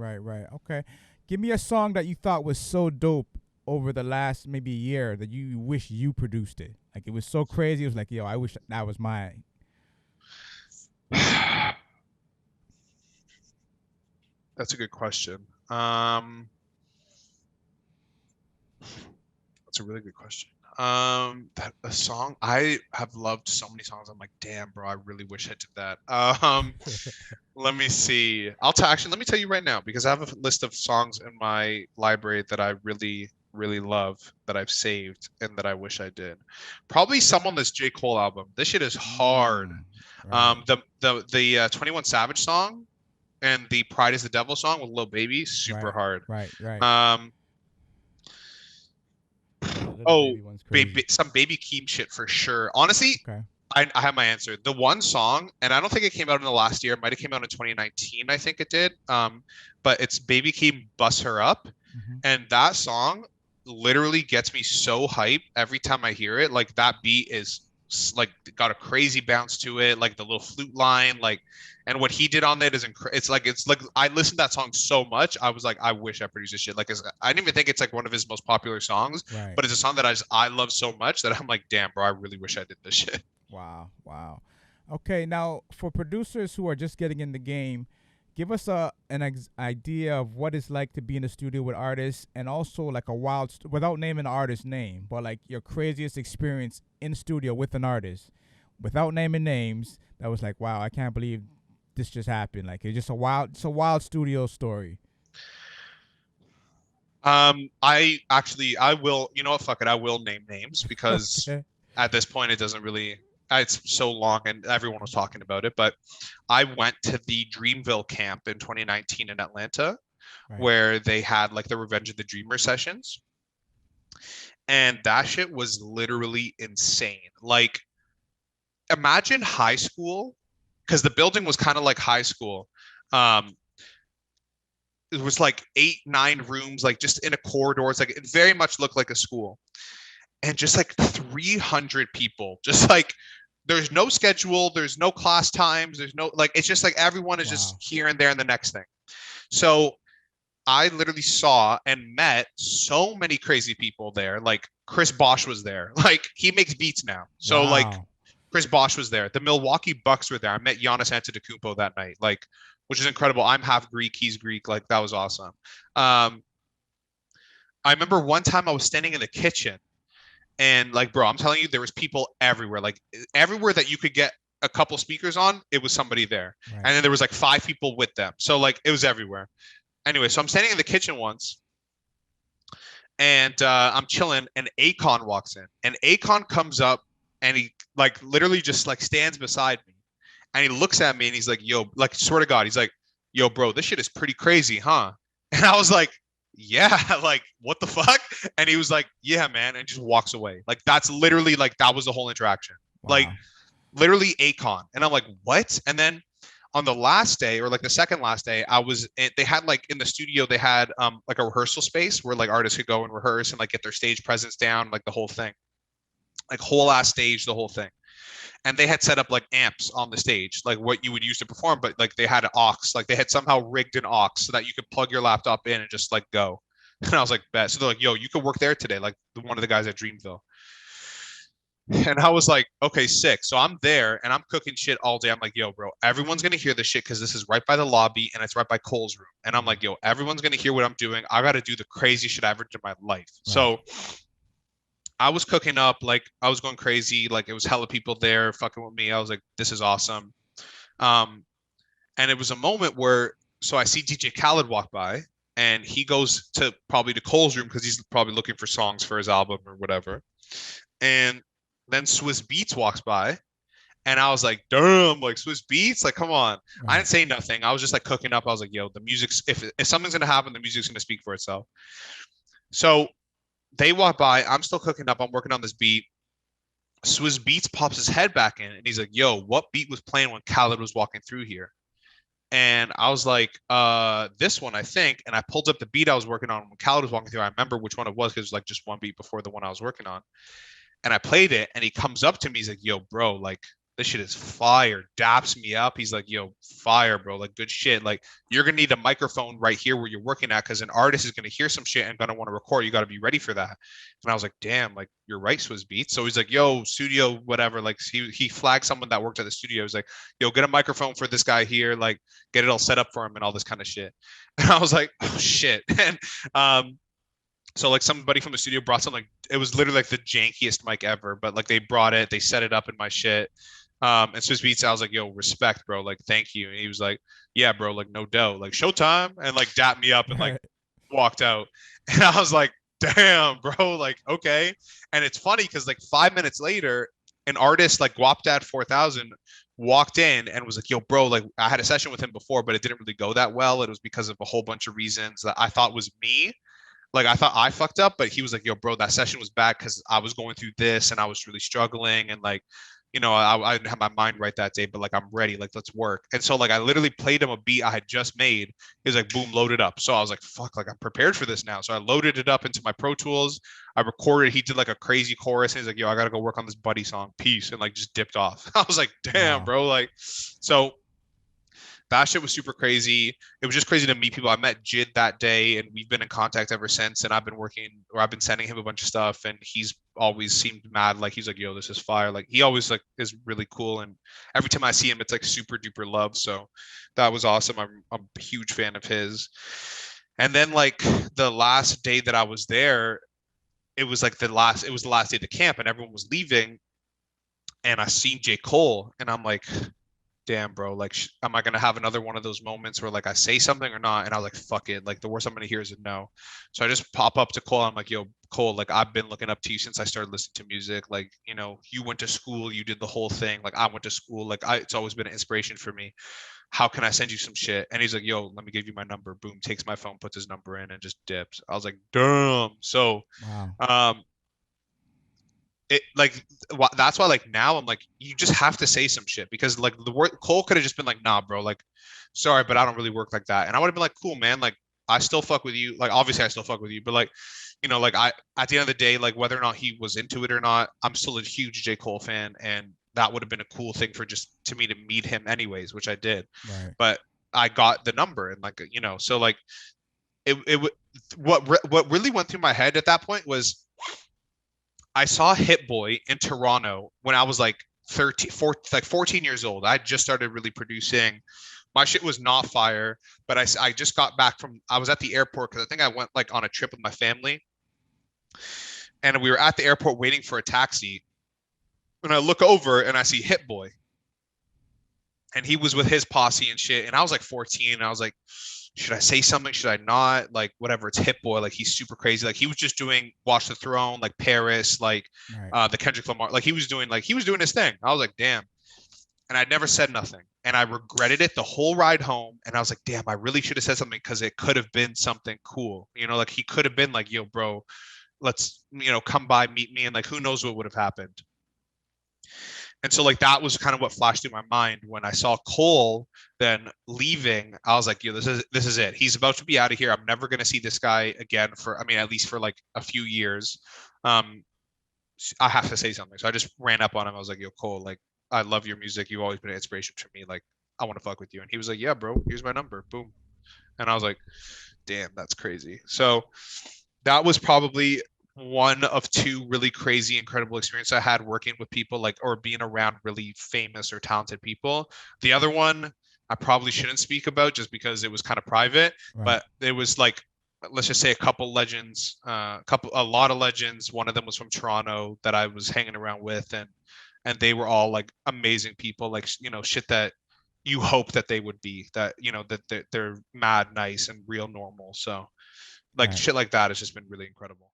Right. Okay. Give me a song that you thought was so dope over the last maybe year that you wish you produced it. Like it was so crazy. It was like, yo, I wish that was mine. That's a good question. Um, that's a really good question. That a song I have loved so many songs. I'm like, damn, bro, I really wish I did that. Let me see. Actually, let me tell you right now because I have a list of songs in my library that I really, really love that I've saved and that I wish I did. Probably some on this J. Cole album. This shit is hard. Mm, right. The 21 Savage song and the Pride is the Devil song with Lil Baby, super Right. hard. Right. Um, Yeah, little oh, baby one's crazy. some Baby Keem shit for sure. Honestly, Okay. I have my answer. The one song, and I don't think it came out in the last year. It might have came out in 2019. I think it did. But it's Baby Keem "Bust Her Up," Hmm. and that song literally gets me so hyped every time I hear it. Like that beat is like got a crazy bounce to it. Like the little flute line, like, and what he did on it is incredible. It's like I listened to that song so much. I was like, I wish I produced this shit. Like, I didn't even think it's like one of his most popular songs, Right. but it's a song that I love so much that I'm like, damn, bro, I really wish I did this shit. Wow. Okay, now for producers who are just getting in the game, give us idea of what it's like to be in the studio with artists, and also like without naming the artist's name, but like your craziest experience in studio with an artist, without naming names. That was like, wow, I can't believe this just happened. Like it's a wild studio story. I will, you know what, fuck it, I will name names because Okay. at this point it doesn't really, it's so long and everyone was talking about it. But I went to the Dreamville camp in 2019 in Atlanta Right. where they had like the Revenge of the Dreamer sessions. And that shit was literally insane. Like, imagine high school, because the building was kind of like high school. Um, it was like 8, 9 rooms, like just in a corridor. It's like it very much looked like a school. And just like 300 people, just like there's no schedule, there's no class times, there's no like it's just like everyone is just Wow. here and there and the next thing. So I literally saw and met so many crazy people there. Like Chris Bosch was there. Like he makes beats now. So like Wow. Chris Bosch was there. The Milwaukee Bucks were there. I met Giannis Antetokounmpo that night. Like, which is incredible. I'm half Greek, he's Greek. Like that was awesome. Um, I remember one time I was standing in the kitchen and like, bro, I'm telling you, there was people everywhere. Like everywhere that you could get a couple speakers on, it was somebody there. Right. And then there was like 5 people with them. So like it was everywhere. Anyway, so I'm standing in the kitchen once and I'm chilling and Akon walks in. And Akon comes up and he like literally just like stands beside me. And he looks at me and he's like, yo, like swear to God, he's like, yo, bro, this shit is pretty crazy, huh? And I was like, yeah, like what the fuck? And he was like, yeah, man, and just walks away. Like that's literally like that was the whole interaction. Like Wow. literally Akon. And I'm like, what? And then on the last day or like the second last day, they had like in the studio, they had like a rehearsal space where like artists could go and rehearse and like get their stage presence down, like the whole thing. Like whole ass stage, the whole thing. And they had set up like amps on the stage, like what you would use to perform, but like they had an aux, like they had somehow rigged an aux so that you could plug your laptop in and just like go. And I was like, bet. So they're like, yo, you could work there today, like one of the guys at Dreamville. And I was like, okay, sick. So I'm there and I'm cooking shit all day. I'm like, yo, bro, everyone's gonna hear this shit because this is right by the lobby and it's right by Cole's room. And I'm Mm. like, yo, everyone's gonna hear what I'm doing. I gotta do the crazy shit I ever did in my life. Right. So I was cooking up, like I was going crazy, like it was hella people there fucking with me. I was like, this is awesome. Um, and it was a moment where so I see DJ Khaled walk by and he goes to probably to Cole's room because he's probably looking for songs for his album or whatever. And then Swiss Beats walks by and I was like, damn, like Swiss Beats, like come on. I Right. didn't say nothing. I was just like cooking up. I was like, yo, the music's if something's gonna happen, the music's gonna speak for itself. So they walk by. I'm still cooking up. I'm working on this beat. Swiss Beats pops his head back in and he's like, yo, what beat was playing when Khaled was walking through here? And I was like, this one, I think. And I pulled up the beat I was working on when Khaled was walking through. I remember which one it was because it was like just one beat before the one I was working on. And I played it and he comes up to me. He's like, yo, bro, like this shit is fire. Daps me up. He's like, yo, fire, bro. Like, good shit. Like, you're gonna need a microphone right here where you're working at, because an artist is gonna hear some shit and gonna want to record. You got to be ready for that. And I was like, damn, like you're right, Swizz Beatz. So he's like, yo, studio, whatever. Like, he flagged someone that worked at the studio. He's like, yo, get a microphone for this guy here. Like, get it all set up for him and all this kind of shit. And I was like, oh shit. And so like somebody from the studio brought something, like it was literally like the jankiest mic ever, but like they brought it, they set it up in my shit. And Swizz Beatz, I was like, yo, respect, bro. Like, thank you. And he was like, yeah, bro, like no doubt, like showtime, and like dapped me up and like Right. walked out. And I was like, damn, bro, like okay. And it's funny because like 5 minutes later, an artist like Guapdad 4000 walked in and was like, yo, bro, like I had a session with him before, but it didn't really go that well. It was because of a whole bunch of reasons that I thought was me. Like I thought I fucked up, but he was like, yo, bro, that session was bad because I was going through this and I was really struggling, and like, I didn't have my mind right that day, but like I'm ready, like let's work. And so like I literally played him a beat I had just made. He was like, boom, load it up. So I was like, fuck, like I'm prepared for this now. So I loaded it up into my Pro Tools. I recorded. He did like a crazy chorus, and he's like, yo, I gotta go work on this Buddy song, peace, and like just dipped off. I was like, damn, Wow. bro, like so that shit was super crazy. It was just crazy to meet people. I met Jid that day, and we've been in contact ever since. And I've been working, or I've been sending him a bunch of stuff, and he's always seemed mad. Like he's like, "Yo, this is fire." Like he always like is really cool, and every time I see him, it's like super duper love. So that was awesome. I'm a huge fan of his. And then like the last day that I was there, it was the last day of the camp, and everyone was leaving, and I seen J. Cole, and I'm like, damn, bro, like, am I gonna have another one of those moments where like I say something or not? And I was like, fuck it, like the worst I'm gonna hear is a no. So I just pop up to Cole. I'm like, yo, Cole, like I've been looking up to you since I started listening to music. Like, you went to school, you did the whole thing. Like I went to school, like it's always been an inspiration for me. How can I send you some shit? And he's like, yo, let me give you my number. Boom, takes my phone, puts his number in, and just dips. I was like, damn. So, Wow. um, it like that's why like now I'm like you just have to say some shit, because like the word Cole could have just been like, nah, bro, like sorry, but I don't really work like that, and I would have been like, cool, man, like I still fuck with you, like obviously I still fuck with you, but like like I at the end of the day, like whether or not he was into it or not, I'm still a huge J. Cole fan, and that would have been a cool thing for just to me to meet him anyways, which I did. Right. But I got the number, and like so like what really went through my head at that point was I saw Hit Boy in Toronto when I was like 13, 14, like 14 years old. I just started really producing. My shit was not fire, but I just got back from, I was at the airport because I think I went like on a trip with my family. And we were at the airport waiting for a taxi. And I look over and I see Hit Boy. And he was with his posse and shit. And I was like 14. And I was like, should I say something? Should I not? Like, whatever. It's Hit Boy. Like, he's super crazy. Like, he was just doing Watch the Throne, like Paris, like Right. the Kendrick Lamar. Like, he was doing his thing. I was like, damn. And I never said nothing. And I regretted it the whole ride home. And I was like, damn, I really should have said something, because it could have been something cool. Like he could have been like, yo, bro, let's, come by, meet me. And like, who knows what would have happened. And so like that was kind of what flashed through my mind when I saw Cole then leaving. I was like, yo, this is it. He's about to be out of here. I'm never gonna see this guy again for, I mean, at least for like a few years. Um, I have to say something. So I just ran up on him. I was like, yo, Cole, like I love your music. You've always been an inspiration for me. Like I want to fuck with you. And he was like, yeah, bro, here's my number. Boom. And I was like, damn, that's crazy. So that was probably one of two really crazy, incredible experiences I had working with people, like, or being around really famous or talented people. The other one I probably shouldn't speak about just because it was kind of private, Right. but it was like, let's just say a couple legends, a lot of legends. One of them was from Toronto that I was hanging around with, and they were all like amazing people, like shit that you hope that they would be, that that they're mad nice and real normal. So like Right. shit like that has just been really incredible.